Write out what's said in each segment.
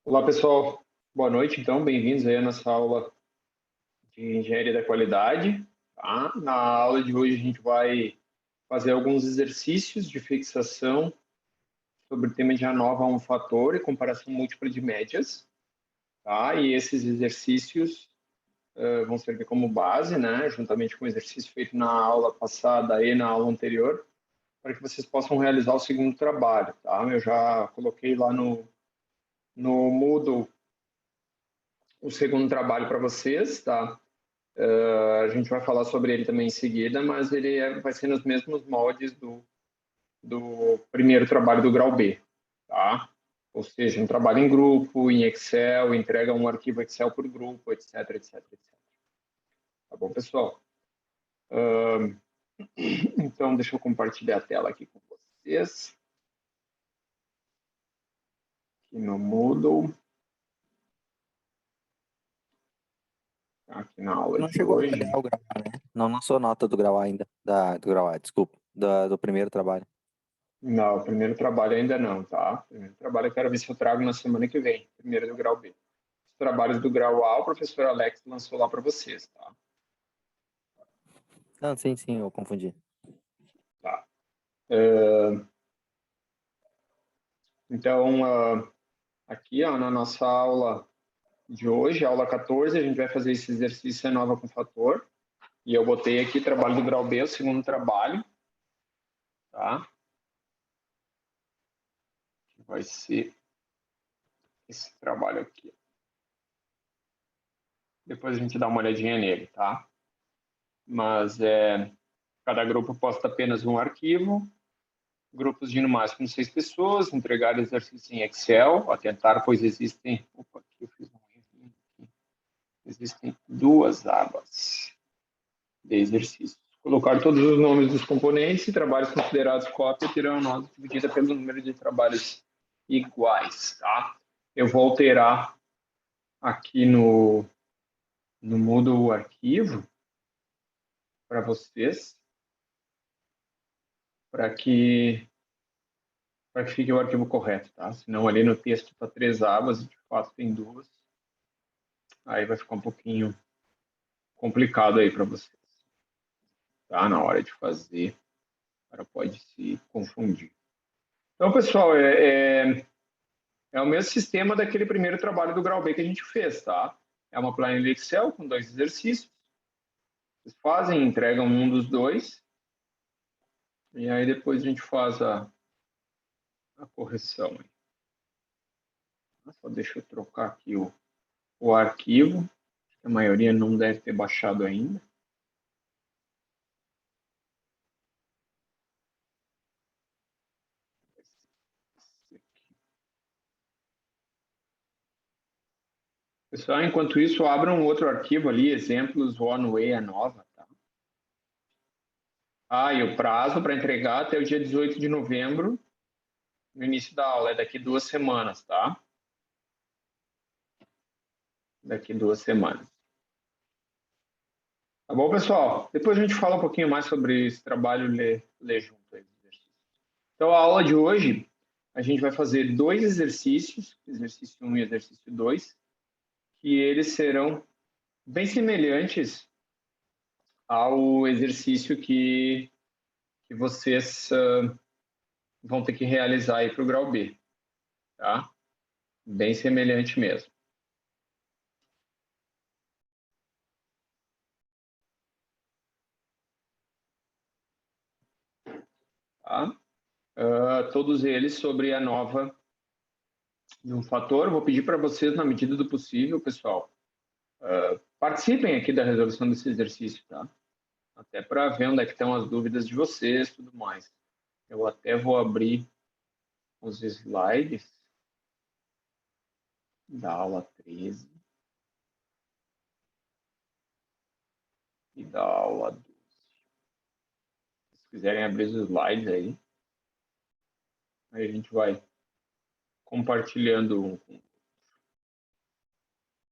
Olá, pessoal. Boa noite, então. Bem-vindos aí à nossa aula de Engenharia da Qualidade. Tá? Na aula de hoje, a gente vai fazer alguns exercícios de fixação sobre o tema de ANOVA a um fator e comparação múltipla de médias. Tá? E esses exercícios vão servir como base, né? Juntamente com o exercício feito na aula passada e na aula anterior, para que vocês possam realizar o segundo trabalho. Tá? Eu já coloquei lá no Moodle o segundo trabalho para vocês, tá? A gente vai falar sobre ele também em seguida, mas ele vai ser nos mesmos moldes do primeiro trabalho do grau B, tá? Ou seja, um trabalho em grupo, em Excel, entrega um arquivo Excel por grupo, etc, etc, etc. Tá bom, pessoal? Então, deixa eu compartilhar a tela aqui com vocês. Aqui no Moodle. Aqui na aula Não de chegou a hoje. pegar o grau A, né? Não lançou nota do grau A ainda. Do grau A, desculpa. Do primeiro trabalho. Não, o primeiro trabalho ainda não, tá? O primeiro trabalho eu quero ver se eu trago na semana que vem, primeiro do grau B. Os trabalhos do grau A, o professor Alex lançou lá para vocês, tá? Não, sim, eu confundi. Tá. Então, aqui ó, na nossa aula de hoje, aula 14, a gente vai fazer esse exercício nova com fator. E eu botei aqui trabalho do grau B, o segundo trabalho, tá? Vai ser esse trabalho aqui. Depois a gente dá uma olhadinha nele, tá? Mas cada grupo posta apenas um arquivo, grupos de no máximo 6 pessoas, entregar exercícios em Excel, atentar, pois existem... Opa, aqui eu fiz um erro. Existem duas abas de exercícios. Colocar todos os nomes dos componentes e trabalhos considerados cópia terão a nota dividida pelo número de trabalhos iguais, tá? Eu vou alterar aqui no Moodle o arquivo para vocês, para que fique o arquivo correto, tá? Senão ali no texto está 3 abas e de fato tem 2. Aí vai ficar um pouquinho complicado aí para vocês, tá? Na hora de fazer, o cara pode se confundir. Então, pessoal, é o mesmo sistema daquele primeiro trabalho do grau B que a gente fez, tá? É uma planilha Excel com 2 exercícios. Vocês fazem, entregam um dos 2. E aí depois a gente faz a correção. Só deixa eu trocar aqui o arquivo. A maioria não deve ter baixado ainda. Pessoal, enquanto isso, abram um outro arquivo ali, exemplos one-way ANOVA. Tá? E o prazo para entregar até o dia 18 de novembro, no início da aula, é daqui 2 semanas, tá? Daqui 2 semanas. Tá bom, pessoal? Depois a gente fala um pouquinho mais sobre esse trabalho ler junto. Então, a aula de hoje, a gente vai fazer 2 exercícios, exercício 1 e exercício 2, que eles serão bem semelhantes ao exercício que vocês vão ter que realizar aí para o grau B, tá? Bem semelhante mesmo. Tá? Todos eles sobre a nova de um fator. Vou pedir para vocês, na medida do possível, pessoal, participem aqui da resolução desse exercício, tá? Até para ver onde é que estão as dúvidas de vocês e tudo mais. Eu até vou abrir os slides da aula 13 e da aula 12. Se quiserem abrir os slides aí a gente vai compartilhando um com o outro.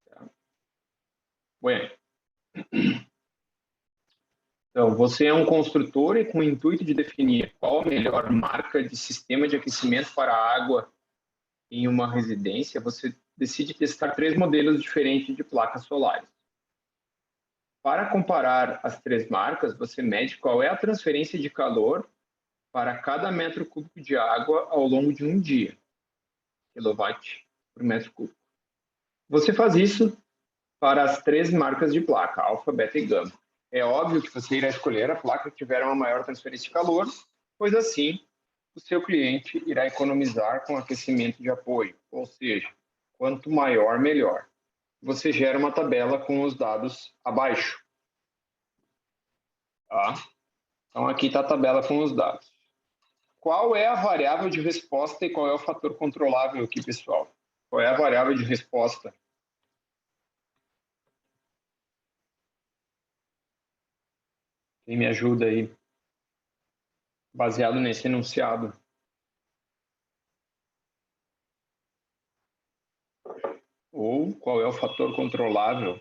Tá? Bueno. Então, você é um construtor e com o intuito de definir qual a melhor marca de sistema de aquecimento para a água em uma residência, você decide testar 3 modelos diferentes de placas solares. Para comparar as 3 marcas, você mede qual é a transferência de calor para cada metro cúbico de água ao longo de um dia, quilowatt por metro cúbico. Você faz isso para as 3 marcas de placa, alfa, beta e gama. É óbvio que você irá escolher a placa que tiver uma maior transferência de calor, pois assim o seu cliente irá economizar com aquecimento de apoio, ou seja, quanto maior, melhor. Você gera uma tabela com os dados abaixo. Tá? Então, aqui está a tabela com os dados. Qual é a variável de resposta e qual é o fator controlável aqui, pessoal? Qual é a variável de resposta? Quem me ajuda aí? Baseado nesse enunciado. Ou qual é o fator controlável?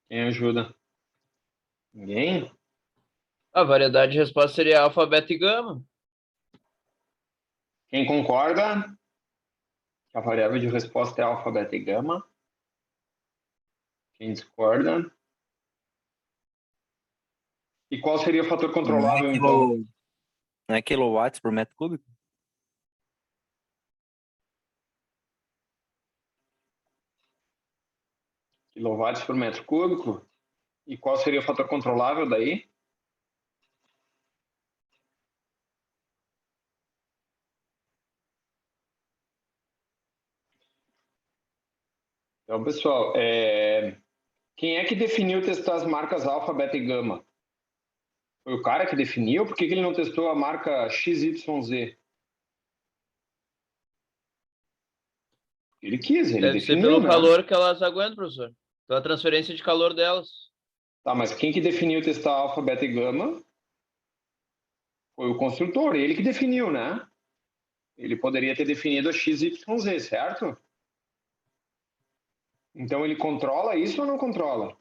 Quem ajuda? Ninguém? A variedade de resposta seria alfa, beta e gama. Quem concorda? A variável de resposta é alfa, beta e gama. Quem discorda? E qual seria o fator controlável, então? Não é quilowatts por metro cúbico? Quilowatts por metro cúbico. E qual seria o fator controlável daí? Então, pessoal, quem é que definiu testar as marcas alfa, beta e gama? Foi o cara que definiu? Por que ele não testou a marca XYZ? Ele quis, ele Deve ser definiu, pelo né? calor que elas aguentam, professor. Pela transferência de calor delas. Tá, mas quem que definiu testar alfa, beta e gama? Foi o construtor, ele que definiu, né? Ele poderia ter definido a XYZ, certo? Então ele controla isso ou não controla?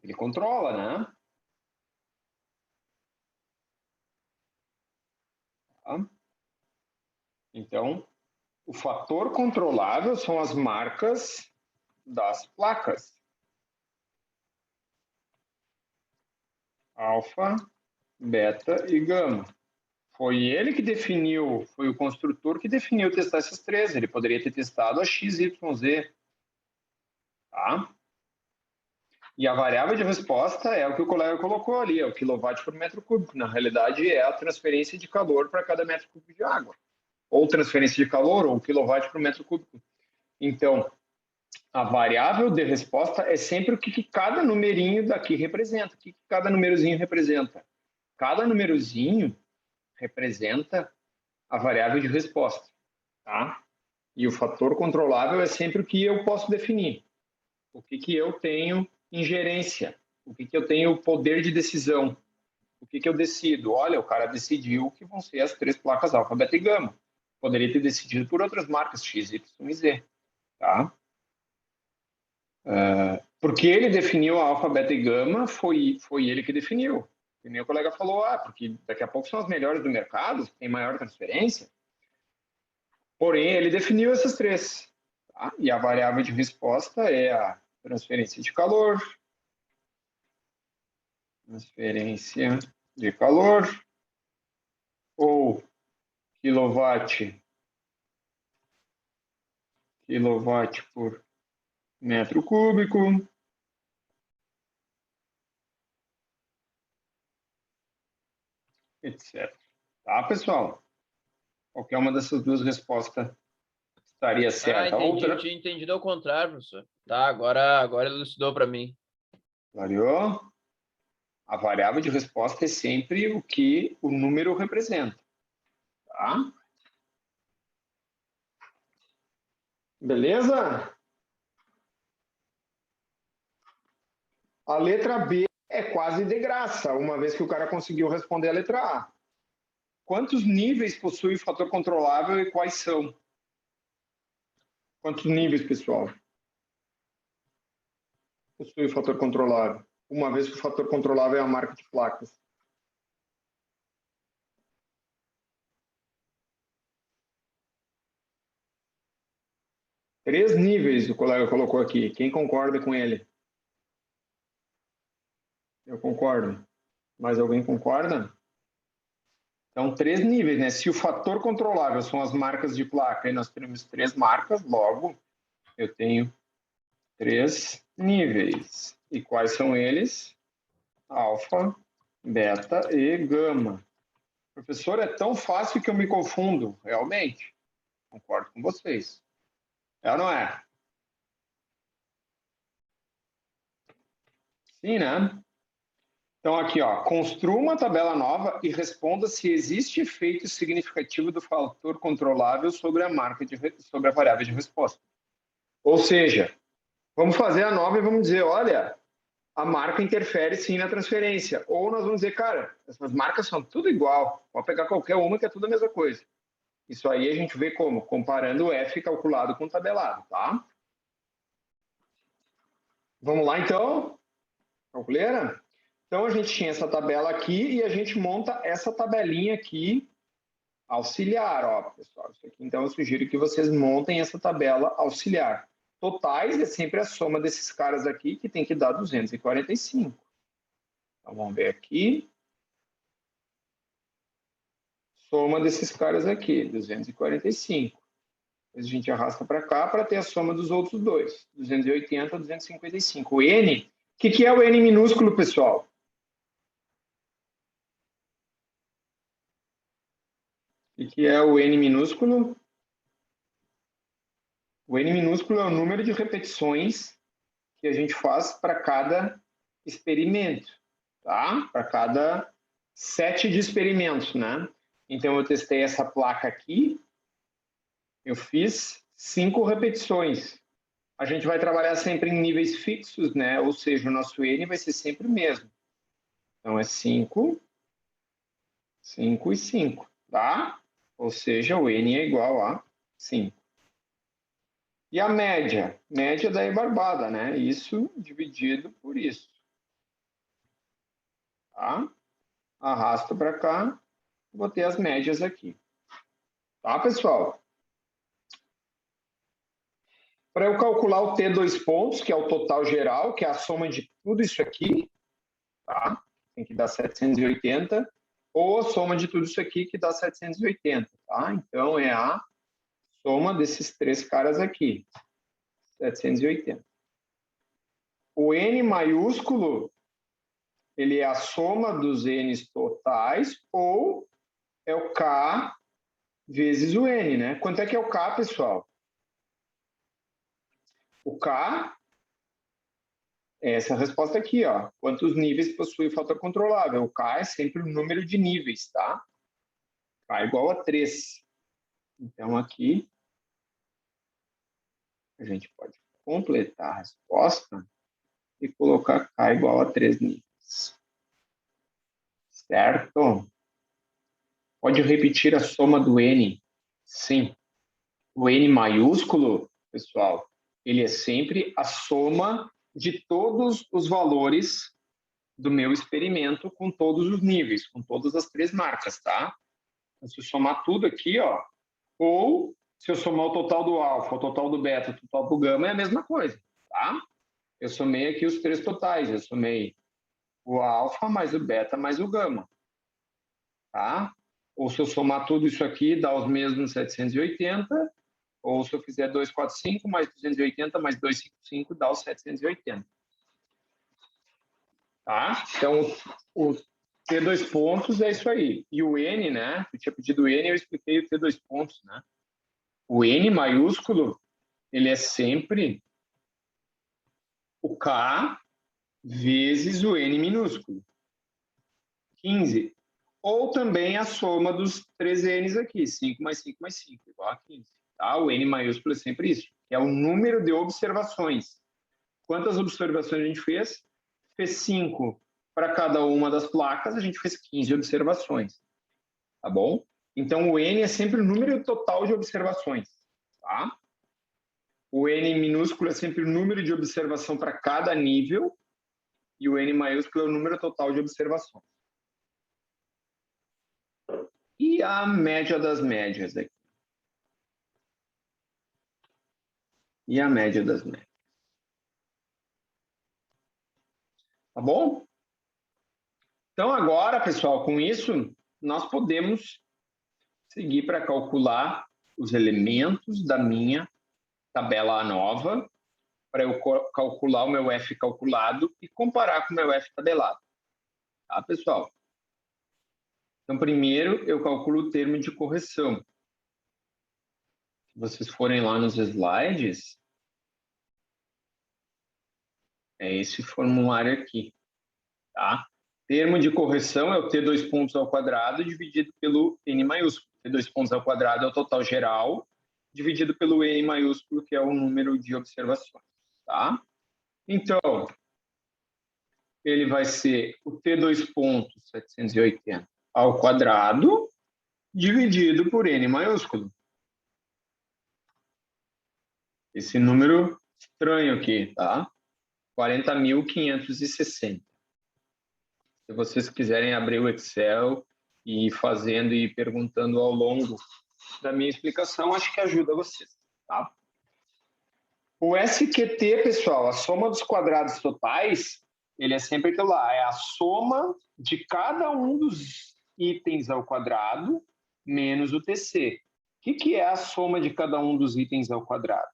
Ele controla, né? Tá? Então, o fator controlável são as marcas das placas. Alfa, beta e gama. Foi ele que definiu, foi o construtor que definiu testar essas 3. Ele poderia ter testado a XYZ. Tá? E a variável de resposta é o que o colega colocou ali, é o quilowatt por metro cúbico. Na realidade, é a transferência de calor para cada metro cúbico de água. Ou transferência de calor, ou quilowatt por metro cúbico. Então, a variável de resposta é sempre o que cada numerinho daqui representa. O que cada númerozinho representa? Cada númerozinho representa a variável de resposta. Tá? E o fator controlável é sempre o que eu posso definir. O que eu tenho ingerência. O que eu tenho poder de decisão. O que eu decido? Olha, o cara decidiu que vão ser as 3 placas alfa, beta e gama. Poderia ter decidido por outras marcas, X, Y e Z. Tá? Porque ele definiu a alfa, beta e gama, foi ele que definiu. E nem o colega falou, porque daqui a pouco são as melhores do mercado, tem maior transferência. Porém, ele definiu essas 3. Tá? E a variável de resposta é a transferência de calor, ou quilowatt por metro cúbico, etc. Tá, pessoal? Qualquer uma dessas duas respostas estaria certa. Entendi. Outra... Eu tinha entendido ao contrário, professor. Tá, agora elucidou para mim. Clareou? A variável de resposta é sempre o que o número representa. Tá? Beleza? A letra B é quase de graça, uma vez que o cara conseguiu responder a letra A. Quantos níveis possui o fator controlável e quais são? Quantos níveis, pessoal? possui o fator controlável? Uma vez que o fator controlável é a marca de placas. Três níveis o colega colocou aqui. Quem concorda com ele? Eu concordo. Mais alguém concorda? Então, três níveis, né? Se o fator controlável são as marcas de placa e nós temos três marcas, logo eu tenho três níveis. E quais são eles? Alfa, beta e gama. Professor, é tão fácil que eu me confundo. Realmente. Concordo com vocês. É ou não é? Sim, né? Então, aqui, ó, construa uma tabela nova e responda se existe efeito significativo do fator controlável sobre a sobre a variável de resposta. Ou seja, vamos fazer a nova e vamos dizer, olha, a marca interfere sim na transferência. Ou nós vamos dizer, cara, essas marcas são tudo igual. Pode pegar qualquer uma que é tudo a mesma coisa. Isso aí a gente vê como? Comparando o F calculado com o tabelado, tá? Vamos lá, então? Calculeira? Então, a gente tinha essa tabela aqui e a gente monta essa tabelinha aqui auxiliar, ó, pessoal. Isso aqui, então, eu sugiro que vocês montem essa tabela auxiliar. Totais é sempre a soma desses caras aqui, que tem que dar 245. Então, vamos ver aqui. Soma desses caras aqui, 245. Depois a gente arrasta para cá para ter a soma dos outros dois, 280, 255. O N, o que é o N minúsculo, pessoal? O que é o N minúsculo? O N minúsculo é o número de repetições que a gente faz para cada experimento, tá? Para cada set de experimentos, né? Então, eu testei essa placa aqui, eu fiz 5 repetições. A gente vai trabalhar sempre em níveis fixos, né? Ou seja, o nosso N vai ser sempre o mesmo. Então, é 5, 5 e 5, tá? Ou seja, o N é igual a 5. E a média? Média daí barbada, né? Isso dividido por isso. Tá? Arrasto para cá, vou ter as médias aqui. Tá, pessoal? Para eu calcular o T dois pontos, que é o total geral, que é a soma de tudo isso aqui, tá? Tem que dar 780, ou a soma de tudo isso aqui, que dá 780, tá? Então, é a soma desses três caras aqui, 780. O N maiúsculo, ele é a soma dos N's totais, ou é o K vezes o N, né? Quanto é que é o K, pessoal? O K é essa resposta aqui, ó. Quantos níveis possui o fator controlável? O K é sempre o número de níveis, tá? K é igual a 3. Então, aqui, a gente pode completar a resposta e colocar K igual a 3 níveis. Certo? Pode repetir a soma do N? Sim. O N maiúsculo, pessoal, ele é sempre a soma de todos os valores do meu experimento com todos os níveis, com todas as três marcas, tá? Então, se eu somar tudo aqui, ó, ou se eu somar o total do alfa, o total do beta, o total do gama, é a mesma coisa, tá? Eu somei aqui os três totais, eu somei o alfa mais o beta mais o gama, tá? Ou se eu somar tudo isso aqui, dá os mesmos 780, ou se eu fizer 245 mais 280 mais 255, dá os 780. Tá? Então, o T2 pontos é isso aí. E o N, né? Eu tinha pedido o N, eu expliquei o T2 pontos, né? O N maiúsculo, ele é sempre o K vezes o N minúsculo. 15. Ou também a soma dos três N's aqui. 5 mais 5 mais 5, igual a 15. Tá? O N maiúsculo é sempre isso. É o número de observações. Quantas observações a gente fez? Fez 5 para cada uma das placas, a gente fez 15 observações. Tá bom? Então, o N é sempre o número total de observações. Tá? O N minúsculo é sempre o número de observação para cada nível e o N maiúsculo é o número total de observações. E a média das médias aqui. E a média das médias. Tá bom? Então, agora, pessoal, com isso, nós podemos seguir para calcular os elementos da minha tabela nova, para eu calcular o meu F calculado e comparar com o meu F tabelado. Tá, pessoal? Então, primeiro, eu calculo o termo de correção. Se vocês forem lá nos slides, é esse formulário aqui, tá? Termo de correção é o T 2 pontos ao quadrado dividido pelo N maiúsculo. T 2 pontos ao quadrado é o total geral, dividido pelo N maiúsculo, que é o número de observações, tá? Então, ele vai ser o T 2 pontos 780 ao quadrado, dividido por N maiúsculo. Esse número estranho aqui, tá? 40.560. Se vocês quiserem abrir o Excel e ir fazendo e perguntando ao longo da minha explicação, acho que ajuda vocês, tá? O SQT, pessoal, a soma dos quadrados totais, ele é sempre aquilo lá, é a soma de cada um dos itens ao quadrado menos o TC. O que é a soma de cada um dos itens ao quadrado?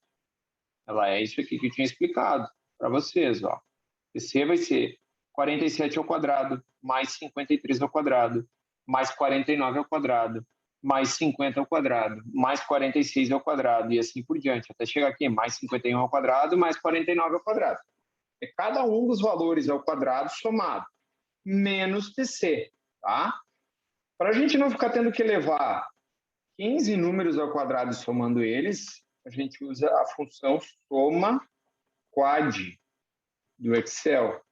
Ela é isso aqui que eu tinha explicado para vocês, ó. TC vai ser 47 ao quadrado, mais 53 ao quadrado, mais 49 ao quadrado, mais 50 ao quadrado, mais 46 ao quadrado, e assim por diante, até chegar aqui, mais 51 ao quadrado, mais 49 ao quadrado. É cada um dos valores ao quadrado somado, menos TC, tá? Para a gente não ficar tendo que levar 15 números ao quadrado somando eles, a gente usa a função soma quad do Excel.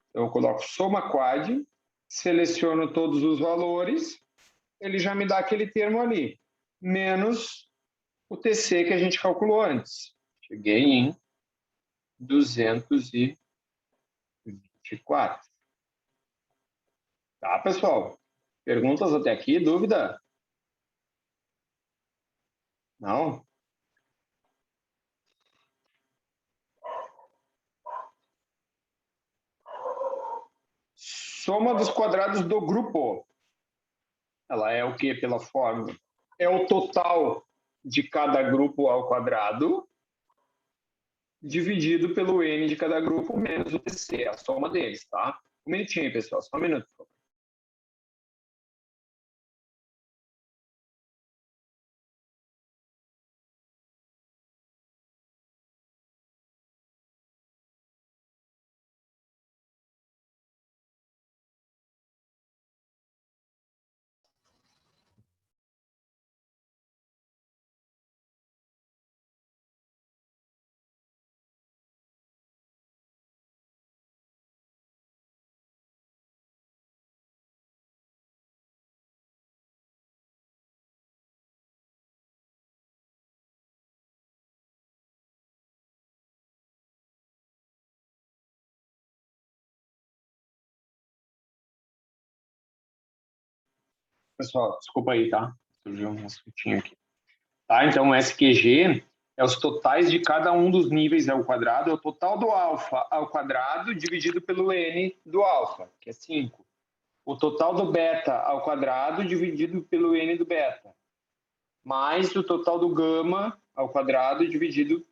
Então, eu coloco soma quad, seleciono todos os valores, ele já me dá aquele termo ali, menos o TC que a gente calculou antes. Cheguei em 224. Tá, pessoal? Perguntas até aqui? Dúvida? Não? Soma dos quadrados do grupo. Ela é o que pela fórmula? É o total de cada grupo ao quadrado dividido pelo N de cada grupo menos o TC, a soma deles, tá? Um minutinho aí, pessoal, só um minuto, por favor. Pessoal, desculpa aí, tá? Surgiu um assuntinho aqui. Tá, então, o SQG é os totais de cada um dos níveis ao quadrado, é o total do alfa ao quadrado dividido pelo N do alfa, que é 5. O total do beta ao quadrado dividido pelo N do beta, mais o total do gama ao quadrado dividido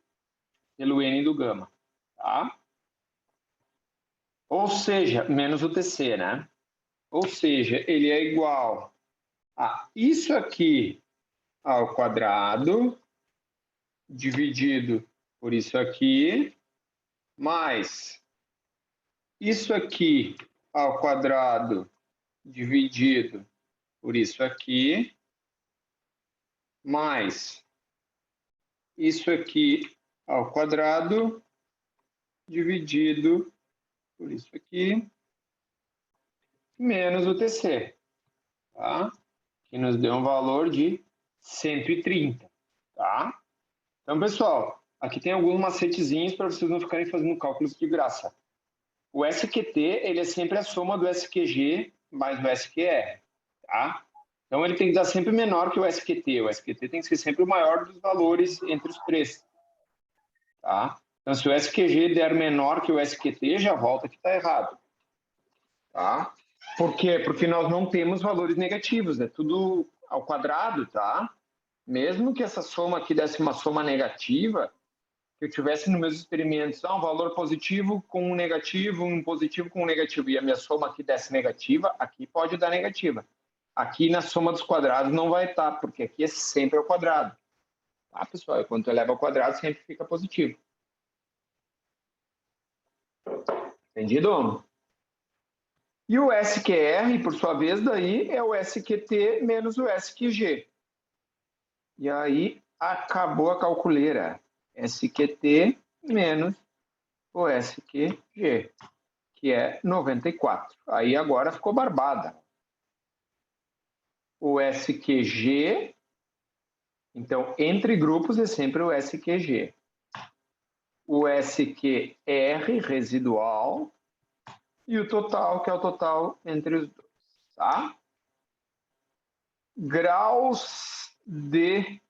pelo N do gama, tá? Ou seja, menos o TC, né? Ou seja, ele é igual a isso aqui ao quadrado dividido por isso aqui, mais isso aqui ao quadrado dividido por isso aqui, mais isso aqui ao quadrado dividido por isso aqui, menos o TC, tá? Que nos deu um valor de 130, tá? Então, pessoal, Aqui tem alguns macetezinhos para vocês não ficarem fazendo cálculos de graça. O SQT, ele é sempre a soma do SQG mais o SQR, tá? Então, ele tem que dar sempre menor que o SQT. O SQT tem que ser sempre o maior dos valores entre os três, tá? Então, se o SQG der menor que o SQT, já volta que está errado, tá? Por quê? Porque nós não temos valores negativos, é tudo ao quadrado, tá? Mesmo que essa soma aqui desse uma soma negativa, que eu tivesse nos meus experimentos um valor positivo com um negativo, um positivo com um negativo, e a minha soma aqui desse negativa, aqui pode dar negativa. Aqui na soma dos quadrados não vai estar, porque aqui é sempre ao quadrado. Tá, pessoal? E quando tu eleva ao quadrado, sempre fica positivo. Entendido? E o SQR, por sua vez, daí é o SQT menos o SQG. E aí, acabou a calculeira. SQT menos o SQG, que é 94. Aí agora ficou barbada. O SQG, então, entre grupos é sempre o SQG. O SQR residual e o total, que é o total entre os dois, tá? Graus de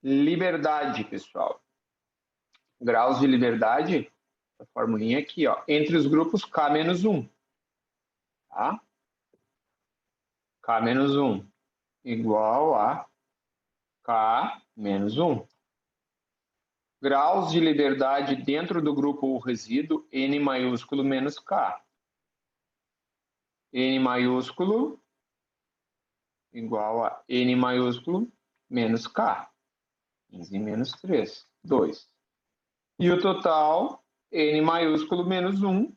liberdade, pessoal. Graus de liberdade, a formulinha aqui, ó, entre os grupos K menos 1, tá? K menos 1 igual a K menos 1. Graus de liberdade dentro do grupo resíduo, N maiúsculo menos K. N maiúsculo igual a N maiúsculo menos K. 15 menos 3, 2. E o total, N maiúsculo menos 1.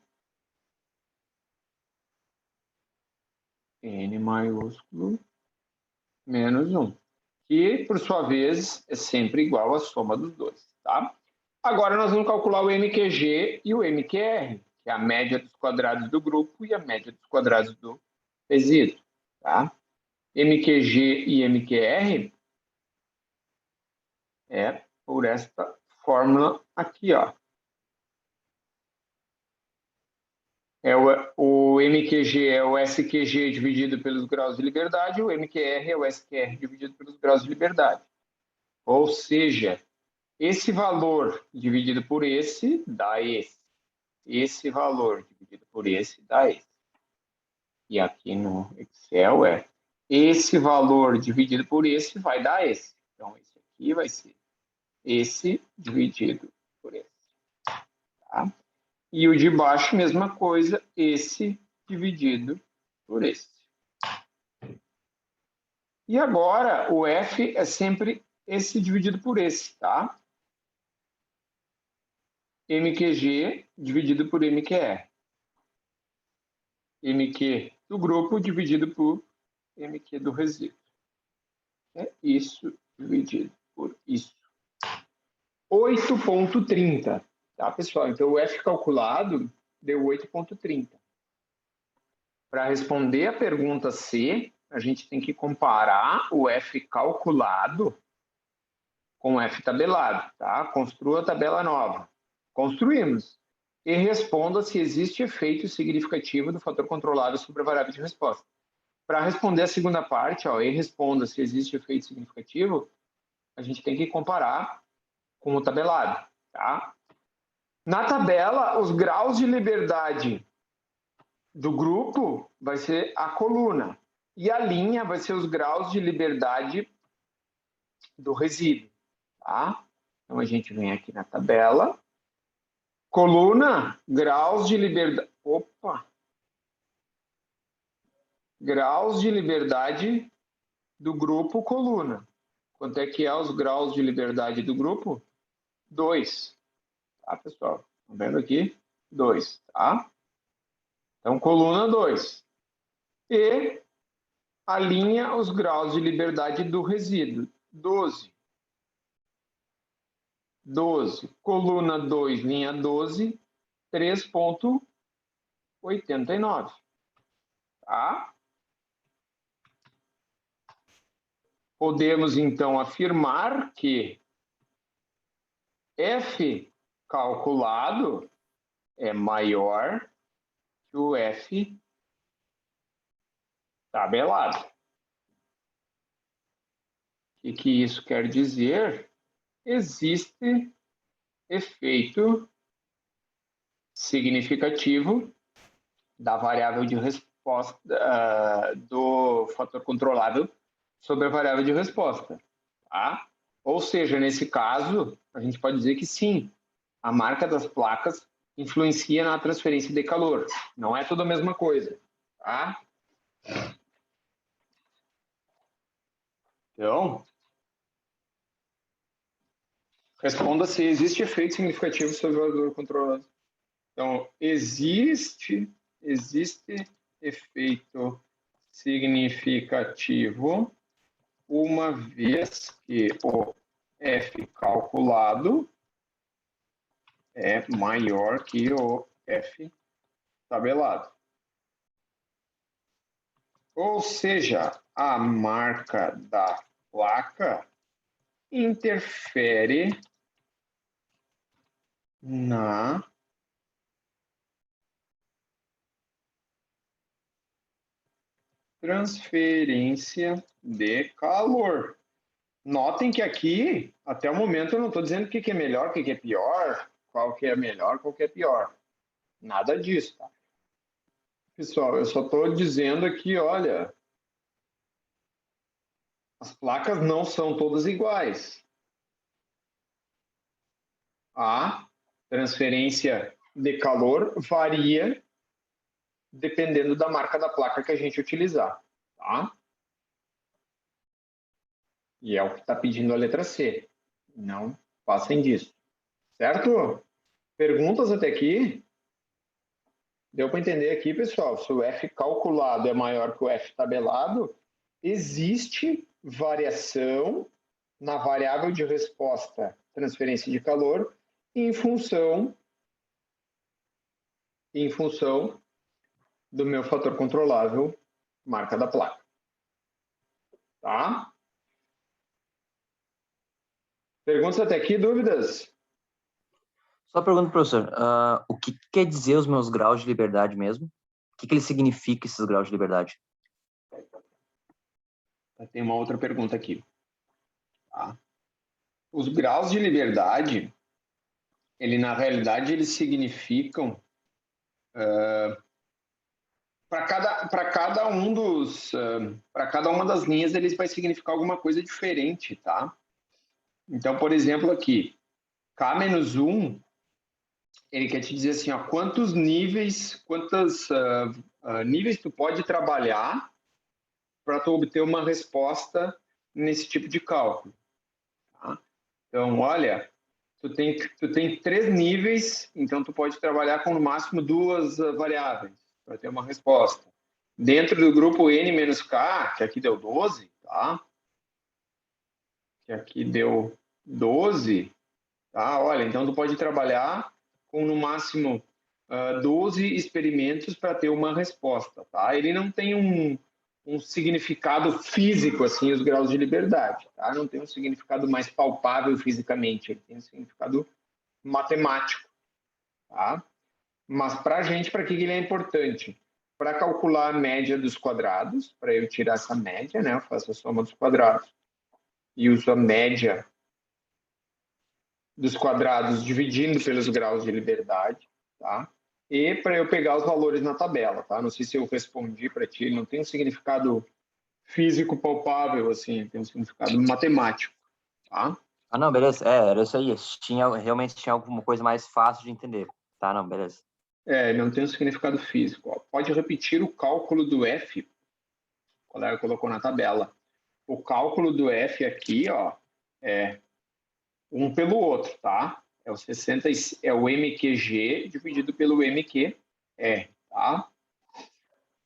N maiúsculo menos 1. Que, por sua vez, é sempre igual à soma dos dois, tá? Agora nós vamos calcular o MQG e o MQR, que é a média dos quadrados do grupo e a média dos quadrados do resíduo, tá? MQG e MQR é por esta fórmula aqui, ó. O MQG é o SQG dividido pelos graus de liberdade, o MQR é o SQR dividido pelos graus de liberdade. Ou seja, esse valor dividido por esse dá esse. Esse valor dividido por esse dá esse. E aqui no Excel é esse valor dividido por esse vai dar esse. Então, esse aqui vai ser esse dividido por esse. Tá? E o de baixo, mesma coisa, esse dividido por esse. E agora, o F é sempre esse dividido por esse, tá? MQG dividido por MQR. MQ do grupo dividido por MQ do resíduo. É isso dividido por isso. 8,30. Tá, pessoal? Então, o F calculado deu 8,30. Para responder a pergunta C, a gente tem que comparar o F calculado com o F tabelado. Tá? Construa a tabela nova. Construímos. E responda se existe efeito significativo do fator controlável sobre a variável de resposta. Para responder a segunda parte, ó, e responda se existe efeito significativo, a gente tem que comparar com o tabelado. Tá? Na tabela, os graus de liberdade do grupo vai ser a coluna. E a linha vai ser os graus de liberdade do resíduo. Tá? Então, a gente vem aqui na tabela. Coluna, graus de liberdade. Opa! Graus de liberdade do grupo coluna. Quanto é que é os graus de liberdade do grupo? 2. Tá, pessoal? Estão vendo aqui? 2, tá? Então, coluna 2. E a linha, os graus de liberdade do resíduo. 12. 12. Coluna 2, linha 12, 3,89. Tá? Podemos, então, afirmar que F calculado é maior que o F tabelado. O que isso quer dizer? Existe efeito significativo da variável de resposta do fator controlável sobre a variável de resposta. Tá? Ou seja, nesse caso, a gente pode dizer que sim, a marca das placas influencia na transferência de calor. Não é tudo a mesma coisa. Tá? Então, responda se existe efeito significativo sobre o valor controlado. Então, existe efeito significativo uma vez que o F calculado é maior que o F tabelado. Ou seja, a marca da placa interfere na transferência de calor. Notem que aqui, até o momento, eu não estou dizendo o que é melhor, o que é pior, qual que é melhor, qual que é pior. Nada disso, tá? Pessoal, eu só estou dizendo aqui, olha, as placas não são todas iguais. A transferência de calor varia dependendo da marca da placa que a gente utilizar, tá? E é o que está pedindo a letra C. Não passem disso. Certo? Perguntas até aqui? Deu para entender aqui, pessoal? Se o F calculado é maior que o F tabelado, existe variação na variável de resposta transferência de calor em função do meu fator controlável, marca da placa. Tá? Perguntas até aqui, dúvidas? Só pergunta, professor, o que quer dizer os meus graus de liberdade mesmo? O que eles significam, esses graus de liberdade? Tem uma outra pergunta aqui. Tá? Os graus de liberdade, na realidade, eles significam para cada uma das linhas, eles vai significar alguma coisa diferente, tá? Então, por exemplo, aqui, K-1, ele quer te dizer assim, ó, quantos níveis tu pode trabalhar para tu obter uma resposta nesse tipo de cálculo. Tá? Então, olha, tu tem 3 níveis, então tu pode trabalhar com no máximo 2 variáveis para ter uma resposta. Dentro do grupo N-K, que aqui deu 12, tá? Que aqui deu 12, tá? Olha, então tu pode trabalhar com no máximo 12 experimentos para ter uma resposta, tá? Ele não tem um significado físico, assim, os graus de liberdade, tá? Não tem um significado mais palpável fisicamente, ele tem um significado matemático, tá? Mas para a gente, para que ele é importante? Para calcular a média dos quadrados, para eu tirar essa média, né? Eu faço a soma dos quadrados e uso a média dos quadrados dividindo pelos graus de liberdade, tá? E para eu pegar os valores na tabela, tá? Não sei se eu respondi para ti, não tem um significado físico palpável, assim, tem um significado matemático, tá? Ah, não, beleza. Era isso aí. Realmente tinha alguma coisa mais fácil de entender. Tá, não, beleza. Não tem um significado físico. Ó. Pode repetir o cálculo do F, o colega colocou na tabela. O cálculo do F aqui, ó, é um pelo outro, tá? É o MQG dividido pelo MQE, tá?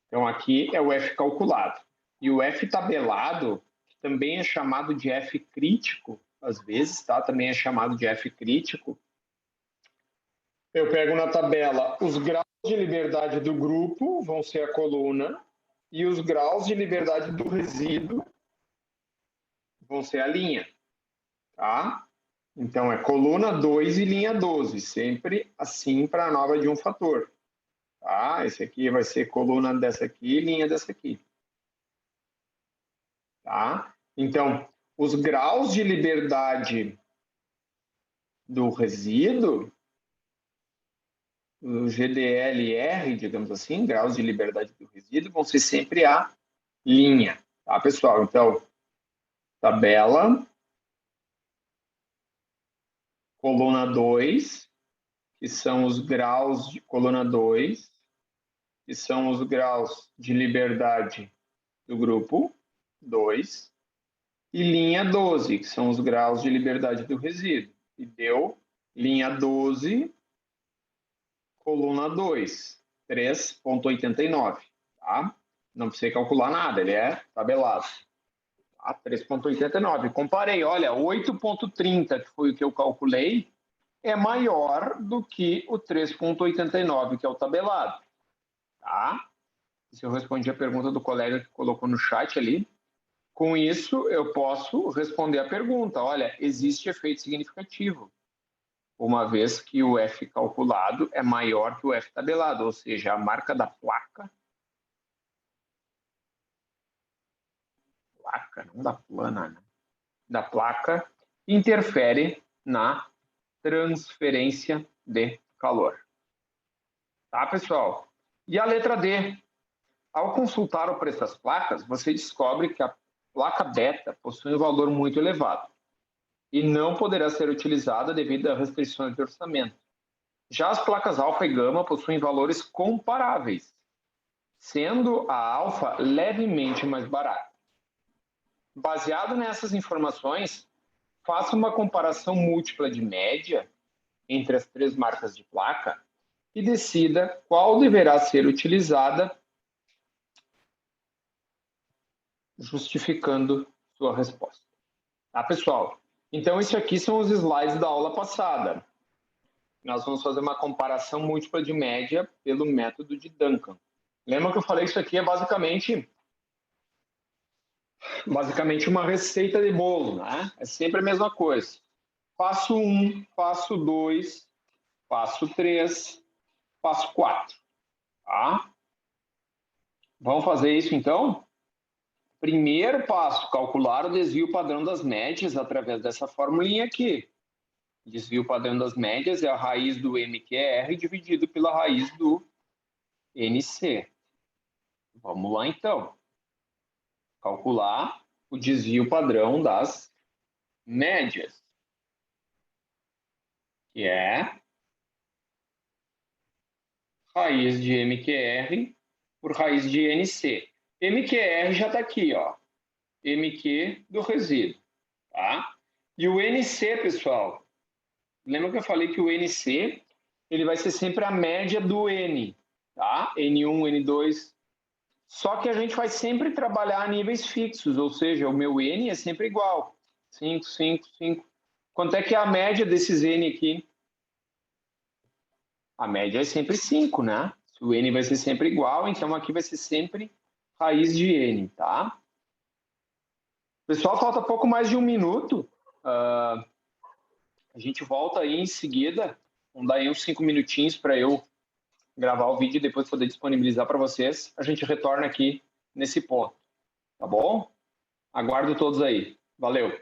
Então, aqui é o F calculado. E o F tabelado, que também é chamado de F crítico, às vezes, tá? Também é chamado de F crítico. Eu pego na tabela os graus de liberdade do grupo, vão ser a coluna, e os graus de liberdade do resíduo vão ser a linha, tá? Então, é coluna 2 e linha 12, sempre assim para a nova de um fator. Tá? Esse aqui vai ser coluna dessa aqui e linha dessa aqui. Tá? Então, os graus de liberdade do resíduo, o GDLR, digamos assim, graus de liberdade do resíduo, vão ser sempre a linha. Tá, pessoal? Então, tabela, coluna 2, que são os graus de coluna 2, que são os graus de liberdade do grupo 2, e linha 12, que são os graus de liberdade do resíduo. E deu linha 12, coluna 2, 3,89. Tá? Não precisa calcular nada, ele é tabelado. Tá? 3,89. Comparei, olha, 8,30, que foi o que eu calculei, é maior do que o 3,89, que é o tabelado. Tá? Se eu respondi a pergunta do colega que colocou no chat ali, com isso eu posso responder a pergunta. Olha, existe efeito significativo, uma vez que o F calculado é maior que o F tabelado, ou seja, a marca da placa, não da plana, né? Da placa, interfere na transferência de calor. Tá, pessoal? E a letra D. Ao consultar o preço das placas, você descobre que a placa beta possui um valor muito elevado e não poderá ser utilizada devido a restrições de orçamento. Já as placas alfa e gama possuem valores comparáveis, sendo a alfa levemente mais barata. Baseado nessas informações, faça uma comparação múltipla de média entre as três marcas de placa e decida qual deverá ser utilizada, justificando sua resposta. Tá, pessoal? Então, esses aqui são os slides da aula passada. Nós vamos fazer uma comparação múltipla de média pelo método de Duncan. Lembra que eu falei que isso aqui é basicamente uma receita de bolo, né? É sempre a mesma coisa. Passo 1, passo 2, passo 3, passo 4. Tá? Vamos fazer isso, então? Primeiro passo, calcular o desvio padrão das médias através dessa formulinha aqui. Desvio padrão das médias é a raiz do MQR dividido pela raiz do NC. Vamos lá, então. Calcular o desvio padrão das médias, que é raiz de MQR por raiz de NC. MQR já está aqui, ó. MQ do resíduo, tá? E o NC, pessoal, lembra que eu falei que o NC ele vai ser sempre a média do N, tá? N1, N2. Só que a gente vai sempre trabalhar a níveis fixos, ou seja, o meu N é sempre igual. 5, 5, 5. Quanto é que é a média desses N aqui? A média é sempre 5, né? Se o N vai ser sempre igual, então aqui vai ser sempre raiz de N, tá? Pessoal, falta pouco mais de 1 minuto. A gente volta aí em seguida. Vamos dar aí uns 5 minutinhos para eu gravar o vídeo e depois poder disponibilizar para vocês. A gente retorna aqui nesse ponto, tá bom? Aguardo todos aí. Valeu!